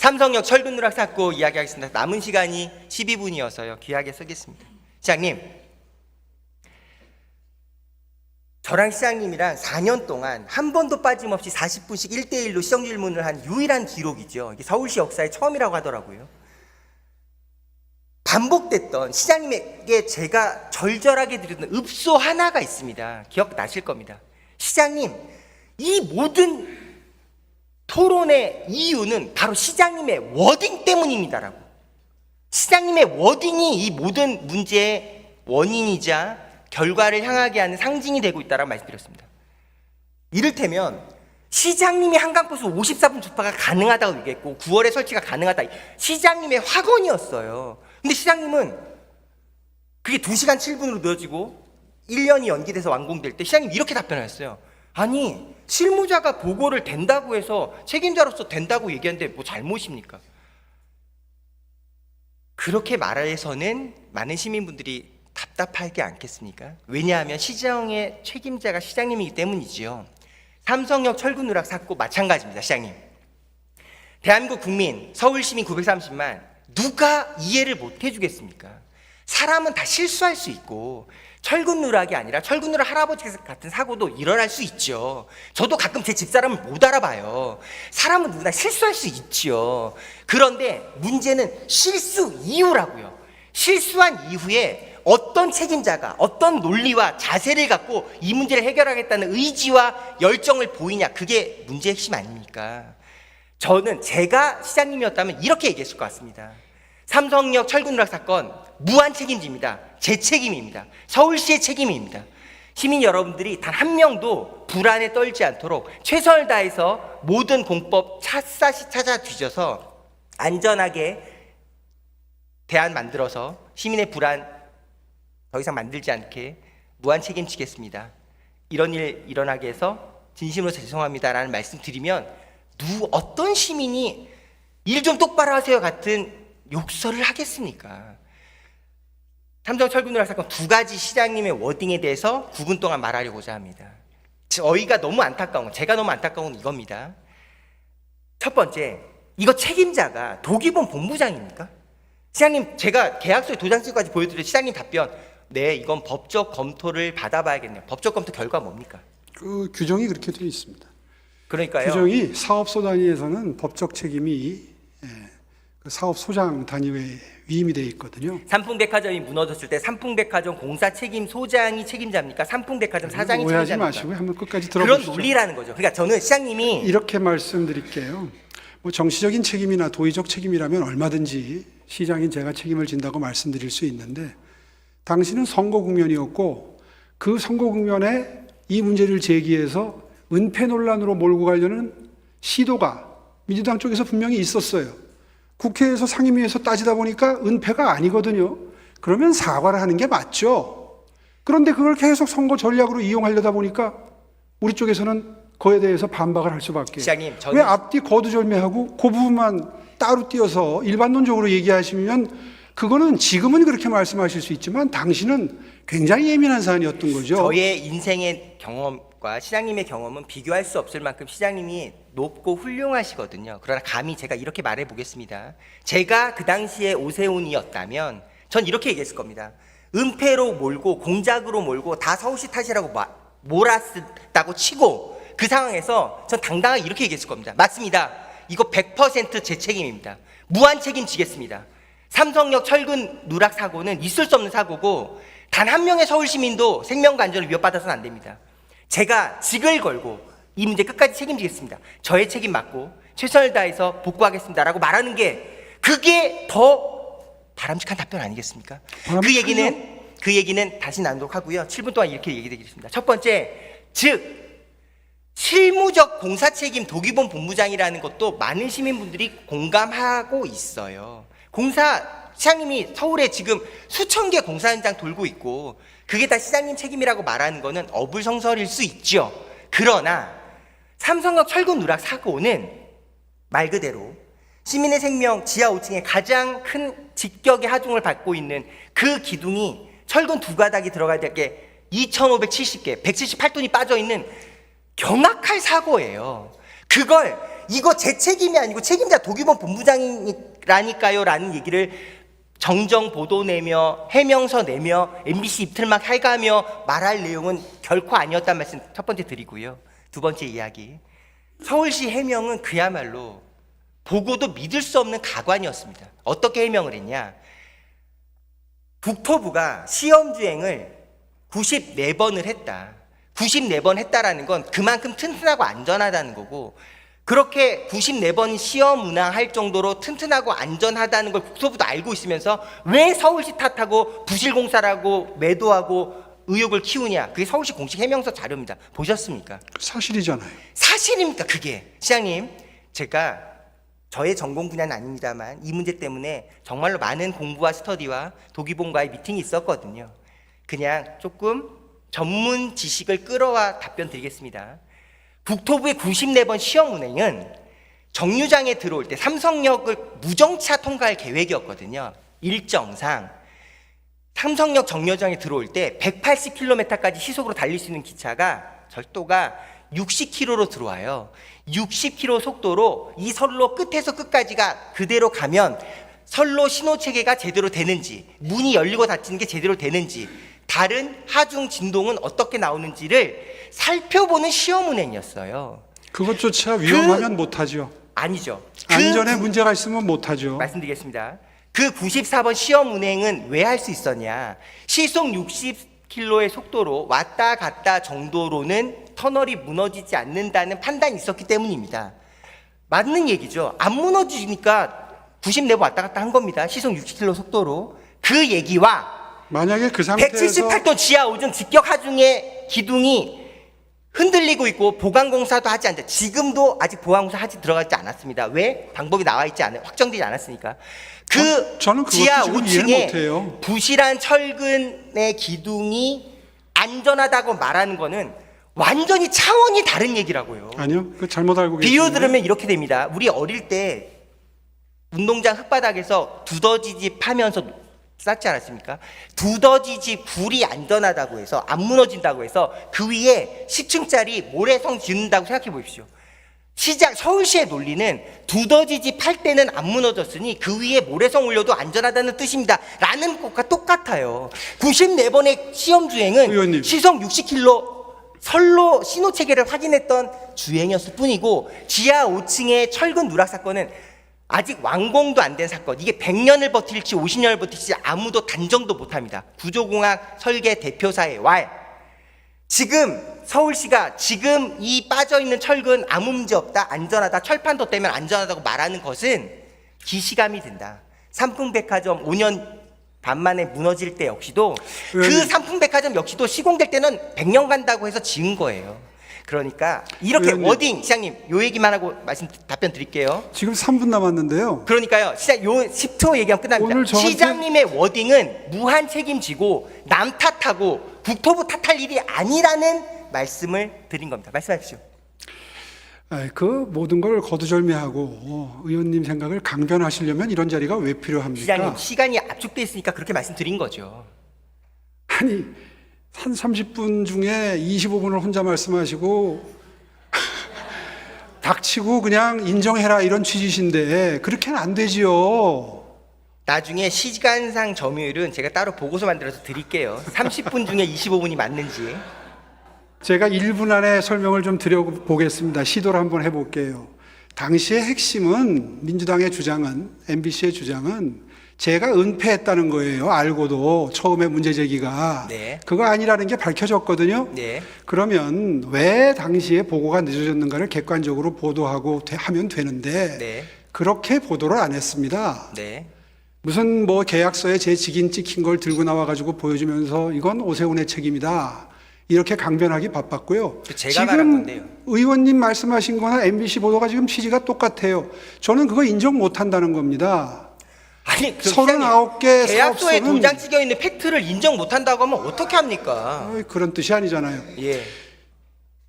삼성역 철근 누락 사고 이야기하겠습니다. 남은 시간이 12분이어서요. 귀하게 쓰겠습니다. 시장님, 저랑 시장님이랑 4년 동안 한 번도 빠짐없이 40분씩 1대1로 시정 질문을 한 유일한 기록이죠. 이게 서울시 역사의 처음이라고 하더라고요. 반복됐던 시장님에게 제가 절절하게 드렸던 읍소 하나가 있습니다. 기억나실 겁니다. 시장님, 이 모든 토론의 이유는 바로 시장님의 워딩 때문입니다라고. 시장님의 워딩이 이 모든 문제의 원인이자 결과를 향하게 하는 상징이 되고 있다라고 말씀드렸습니다. 이를테면 시장님이 한강버스 54분 주파가 가능하다고 얘기했고 9월에 설치가 가능하다. 시장님의 확언이었어요. 근데 시장님은 그게 2시간 7분으로 늦어지고 1년이 연기돼서 완공될 때 시장님이 이렇게 답변하셨어요. 아니, 실무자가 보고를 된다고 해서 책임자로서 된다고 얘기하는데 뭐 잘못입니까? 그렇게 말해서는 많은 시민분들이 답답하지 않겠습니까? 왜냐하면 시정의 책임자가 시장님이기 때문이지요. 삼성역 철근 누락 사고 마찬가지입니다. 시장님, 대한민국 국민, 서울시민 930만 누가 이해를 못 해주겠습니까? 사람은 다 실수할 수 있고 철근 누락이 아니라 철근 누락 할아버지 같은 사고도 일어날 수 있죠. 저도 가끔 제 집사람을 못 알아봐요. 사람은 누구나 실수할 수 있지요. 그런데 문제는 실수 이후라고요. 실수한 이후에 어떤 책임자가 어떤 논리와 자세를 갖고 이 문제를 해결하겠다는 의지와 열정을 보이냐, 그게 문제의 핵심 아닙니까? 저는 제가 시장님이었다면 이렇게 얘기했을 것 같습니다. 삼성역 철근 누락 사건 무한 책임집니다. 제 책임입니다. 서울시의 책임입니다. 시민 여러분들이 단 한 명도 불안에 떨지 않도록 최선을 다해서 모든 공법 샅샅이 찾아 뒤져서 안전하게 대안 만들어서 시민의 불안 더 이상 만들지 않게 무한 책임지겠습니다. 이런 일 일어나게 해서 진심으로 죄송합니다라는 말씀 드리면 어떤 시민이 일 좀 똑바로 하세요 같은 욕설을 하겠습니까? 삼성 철근 누락 사건 2가지 시장님의 워딩에 대해서 9분 동안 말하려고자 합니다. 저희가 너무 안타까운 건, 제가 너무 안타까운 건 이겁니다. 첫 번째, 이거 책임자가 도기본 본부장입니까? 시장님, 제가 계약서에 도장지까지 보여드릴 시장님 답변, 네, 이건 법적 검토를 받아봐야겠네요. 법적 검토 결과 뭡니까? 그 규정이 그렇게 되어 있습니다. 그러니까요. 규정이 사업소 단위에서는 법적 책임이 그 사업소장 단위에 위임이 되어 있거든요. 삼풍백화점이 무너졌을 때 삼풍백화점 공사 책임 소장이 책임자입니까? 삼풍백화점 사장이 오해하지 책임자입니까? 마시고 한번 끝까지 들어보시죠. 그런 논리라는 거죠. 그러니까 저는 시장님이 이렇게 말씀드릴게요. 뭐 정치적인 책임이나 도의적 책임이라면 얼마든지 시장인 제가 책임을 진다고 말씀드릴 수 있는데, 당시는 선거 국면이었고 그 선거 국면에 이 문제를 제기해서 은폐 논란으로 몰고 가려는 시도가 민주당 쪽에서 분명히 있었어요. 국회에서 상임위에서 따지다 보니까 은폐가 아니거든요. 그러면 사과를 하는 게 맞죠. 그런데 그걸 계속 선거 전략으로 이용하려다 보니까 우리 쪽에서는 그에 대해서 반박을 할 수밖에. 시장님, 왜 앞뒤 거두절미하고 그 부분만 따로 띄어서 일반론적으로 얘기하시면, 그거는 지금은 그렇게 말씀하실 수 있지만 당시는 굉장히 예민한 사안이었던 거죠. 저의 인생의 경험과 시장님의 경험은 비교할 수 없을 만큼 시장님이 높고 훌륭하시거든요. 그러나 감히 제가 이렇게 말해 보겠습니다. 제가 그 당시에 오세훈이었다면 전 이렇게 얘기했을 겁니다. 은폐로 몰고 공작으로 몰고 다 서울시 탓이라고 몰았다고 치고 그 상황에서 전 당당하게 이렇게 얘기했을 겁니다. 맞습니다. 이거 100% 제 책임입니다. 무한 책임지겠습니다. 삼성역 철근 누락 사고는 있을 수 없는 사고고 단 한 명의 서울시민도 생명과 안전을 위협받아서는 안 됩니다. 제가 직을 걸고 이 문제 끝까지 책임지겠습니다. 저의 책임 맡고 최선을 다해서 복구하겠습니다라고 말하는 게, 그게 더 바람직한 답변 아니겠습니까? 그 얘기는 다시 나누도록 하고요. 7분 동안 이렇게 얘기드리겠습니다. 첫 번째, 즉 실무적 공사 책임 도기본 본부장이라는 것도 많은 시민분들이 공감하고 있어요. 시장님이 서울에 지금 수천 개 공사 현장 돌고 있고 그게 다 시장님 책임이라고 말하는 거는 어불성설일 수 있죠. 그러나 삼성역 철근 누락 사고는 말 그대로 시민의 생명 지하 5층에 가장 큰 직격의 하중을 받고 있는 그 기둥이 철근 2가닥이 들어가야 될 게 2,570개, 178톤이 빠져 있는 경악할 사고예요. 그걸 이거 제 책임이 아니고 책임자 도규범 본부장이라니까요 라는 얘기를 정정 보도 내며 해명서 내며 MBC 입틀막 해가며 말할 내용은 결코 아니었단 말씀 첫 번째 드리고요. 두 번째 이야기, 서울시 해명은 그야말로 보고도 믿을 수 없는 가관이었습니다. 어떻게 해명을 했냐, 국토부가 시험주행을 94번을 했다. 94번 했다라는 건 그만큼 튼튼하고 안전하다는 거고, 그렇게 94번 시험 운항할 정도로 튼튼하고 안전하다는 걸 국토부도 알고 있으면서 왜 서울시 탓하고 부실공사라고 매도하고 의혹을 키우냐. 그게 서울시 공식 해명서 자료입니다. 보셨습니까? 사실이잖아요. 사실입니까 그게? 시장님, 제가 저의 전공 분야는 아닙니다만 이 문제 때문에 정말로 많은 공부와 스터디와 도기본과의 미팅이 있었거든요. 그냥 조금 전문 지식을 끌어와 답변 드리겠습니다. 국토부의 94번 시험 운행은 정류장에 들어올 때 삼성역을 무정차 통과할 계획이었거든요. 일정상 삼성역 정류장에 들어올 때 180km까지 시속으로 달릴 수 있는 기차가 절도가 60km로 들어와요. 60km 속도로 이 선로 끝에서 끝까지가 그대로 가면 선로 신호 체계가 제대로 되는지, 문이 열리고 닫히는 게 제대로 되는지, 다른 하중 진동은 어떻게 나오는지를 살펴보는 시험 운행이었어요. 그것조차 위험하면 못하죠. 아니죠. 안전에 문제가 있으면 못하죠. 말씀드리겠습니다. 그 94번 시험 운행은 왜 할 수 있었냐, 시속 60km의 속도로 왔다 갔다 정도로는 터널이 무너지지 않는다는 판단이 있었기 때문입니다. 맞는 얘기죠. 안 무너지니까 94번 왔다 갔다 한 겁니다. 시속 60km 속도로. 그 얘기와 만약에 그 상태에서 178톤 지하 오전 직격 하중의 기둥이 흔들리고 있고 보강공사도 하지 않는다. 지금도 아직 보강공사 하지 들어가지 않았습니다. 왜? 방법이 나와 있지 않아, 확정되지 않았으니까. 그 저는 그것도 지하 지금 이해를 5층에 못해요. 부실한 철근의 기둥이 안전하다고 말하는 거는 완전히 차원이 다른 얘기라고요. 아니요, 그 잘못 알고 계시는데. 비유 들으면 이렇게 됩니다. 우리 어릴 때 운동장 흙바닥에서 두더지집 하면서 쌓지 않았습니까? 두더지집 굴이 안전하다고 해서 안 무너진다고 해서 그 위에 10층짜리 모래성 짓는다고 생각해 보십시오. 서울시의 논리는 두더지집 할 때는 안 무너졌으니 그 위에 모래성 올려도 안전하다는 뜻입니다 라는 것과 똑같아요. 94번의 시험 주행은 의원님. 시속 60km 선로 신호 체계를 확인했던 주행이었을 뿐이고, 지하 5층의 철근 누락 사건은 아직 완공도 안 된 사건, 이게 100년을 버틸지 50년을 버틸지 아무도 단정도 못합니다. 구조공학 설계 대표사의 왈. 지금 서울시가 지금 이 빠져있는 철근 아무 문제 없다, 안전하다, 철판도 떼면 안전하다고 말하는 것은 기시감이 든다. 삼풍백화점 5년 반 만에 무너질 때 역시도 그 삼풍백화점 역시도 시공될 때는 100년 간다고 해서 지은 거예요. 그러니까 이렇게 의원님. 워딩, 시장님 요 얘기만 하고 답변 드릴게요. 지금 3분 남았는데요. 그러니까요, 시장 요 10초 얘기하면 끝납니다. 오늘 저한테- 시장님의 워딩은 무한 책임지고 남 탓하고 국토부 탓할 일이 아니라는 말씀을 드린 겁니다. 말씀하십시오. 그 모든 걸 거두절미하고 의원님 생각을 강변하시려면 이런 자리가 왜 필요합니까? 시장님, 시간이 압축돼 있으니까 그렇게 말씀드린 거죠. 아니, 한 30분 중에 25분을 혼자 말씀하시고 닥치고 그냥 인정해라 이런 취지신데 그렇게는 안 되지요. 나중에 시간상 점유율은 제가 따로 보고서 만들어서 드릴게요. 30분 중에 25분이 맞는지. 제가 1분 안에 설명을 좀 드려보겠습니다. 시도를 한번 해볼게요. 당시의 핵심은 민주당의 주장은, MBC의 주장은 제가 은폐했다는 거예요. 알고도 처음에 문제 제기가. 네. 그거 아니라는 게 밝혀졌거든요. 네. 그러면 왜 당시에 보고가 늦어졌는가를 객관적으로 보도하고 하면 되는데 네. 그렇게 보도를 안 했습니다. 네. 무슨 뭐 계약서에 제 직인 찍힌 걸 들고 나와가지고 보여주면서 이건 오세훈의 책임이다. 이렇게 강변하기 바빴고요. 제가 말한 건데요. 의원님 말씀하신 거나 MBC 보도가 지금 취지가 똑같아요. 저는 그거 인정 못 한다는 겁니다. 아니, 39개 계약서에 사업소는 도장 찍혀 있는 팩트를 인정 못 한다고 하면 어떻게 합니까? 그런 뜻이 아니잖아요. 예.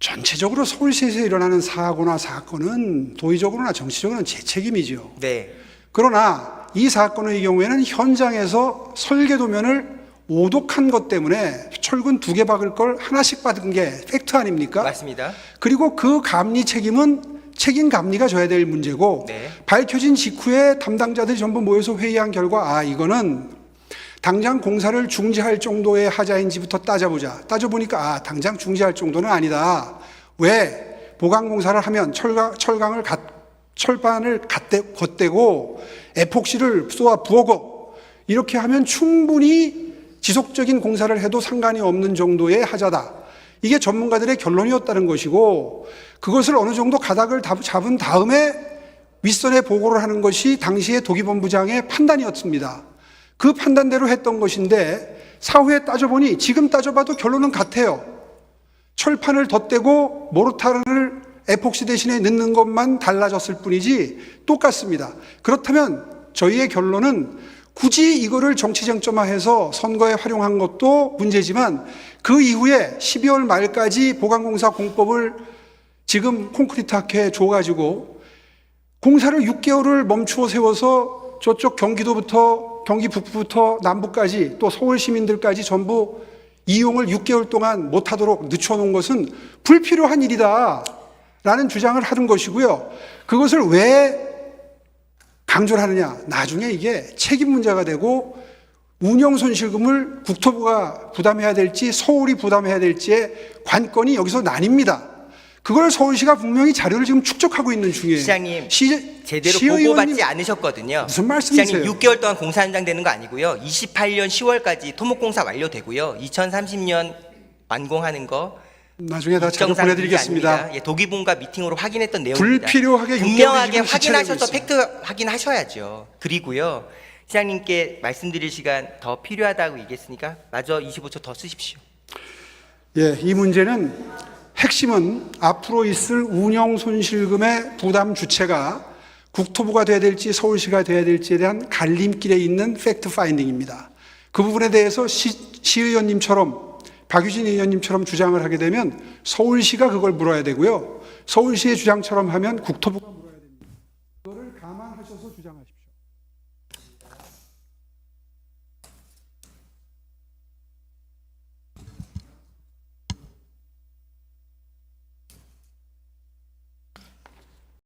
전체적으로 서울시에서 일어나는 사고나 사건은 도의적으로나 정치적으로는 제 책임이죠. 네. 그러나 이 사건의 경우에는 현장에서 설계도면을 오독한 것 때문에 철근 2개 박을 걸 하나씩 받은 게 팩트 아닙니까? 맞습니다. 그리고 그 감리 책임은 책임 감리가 져야 될 문제고 네. 밝혀진 직후에 담당자들이 전부 모여서 회의한 결과 이거는 당장 공사를 중지할 정도의 하자인지부터 따져보자. 따져보니까 당장 중지할 정도는 아니다. 왜? 보강공사를 하면 철판을 걷대고 에폭시를 쏘아 부어고 이렇게 하면 충분히 지속적인 공사를 해도 상관이 없는 정도의 하자다. 이게 전문가들의 결론이었다는 것이고 그것을 어느 정도 가닥을 잡은 다음에 윗선에 보고를 하는 것이 당시의 도기본부장의 판단이었습니다. 그 판단대로 했던 것인데 사후에 따져보니 지금 따져봐도 결론은 같아요. 철판을 덧대고 모르타르를 에폭시 대신에 넣는 것만 달라졌을 뿐이지 똑같습니다. 그렇다면 저희의 결론은 굳이 이거를 정치쟁점화해서 선거에 활용한 것도 문제지만 그 이후에 12월 말까지 보강공사 공법을 지금 콘크리트 학회에 줘가지고 공사를 6개월을 멈추어 세워서 저쪽 경기도부터 경기 북부부터 남부까지 또 서울 시민들까지 전부 이용을 6개월 동안 못하도록 늦춰놓은 것은 불필요한 일이다 라는 주장을 하는 것이고요. 그것을 왜 강조를 하느냐. 나중에 이게 책임 문제가 되고 운영 손실금을 국토부가 부담해야 될지 서울이 부담해야 될지의 관건이 여기서 나뉩니다. 그걸 서울시가 분명히 자료를 지금 축적하고 있는 중이에요. 시장님 제대로 보고받지 않으셨거든요. 무슨 말씀이세요? 시장님 6개월 동안 공사 현장 되는 거 아니고요. 28년 10월까지 토목공사 완료되고요. 2030년 완공하는 거 나중에 다 자료 보내드리겠습니다. 예, 도기본과 미팅으로 확인했던 내용입니다. 불필요하게 분명하게 6개월을 확인하셔서 지체되고 팩트 확인하셔야죠. 그리고요. 시장님께 말씀드릴 시간 더 필요하다고 얘기했으니까 마저 25초 더 쓰십시오. 예, 이 문제는 핵심은 앞으로 있을 운영 손실금의 부담 주체가 국토부가 돼야 될지 서울시가 돼야 될지에 대한 갈림길에 있는 팩트 파인딩입니다. 그 부분에 대해서 시의원님처럼 박유진 의원님처럼 주장을 하게 되면 서울시가 그걸 물어야 되고요. 서울시의 주장처럼 하면 국토부가 물어야 됩니다. 그거를 감안하셔서 주장하십시오.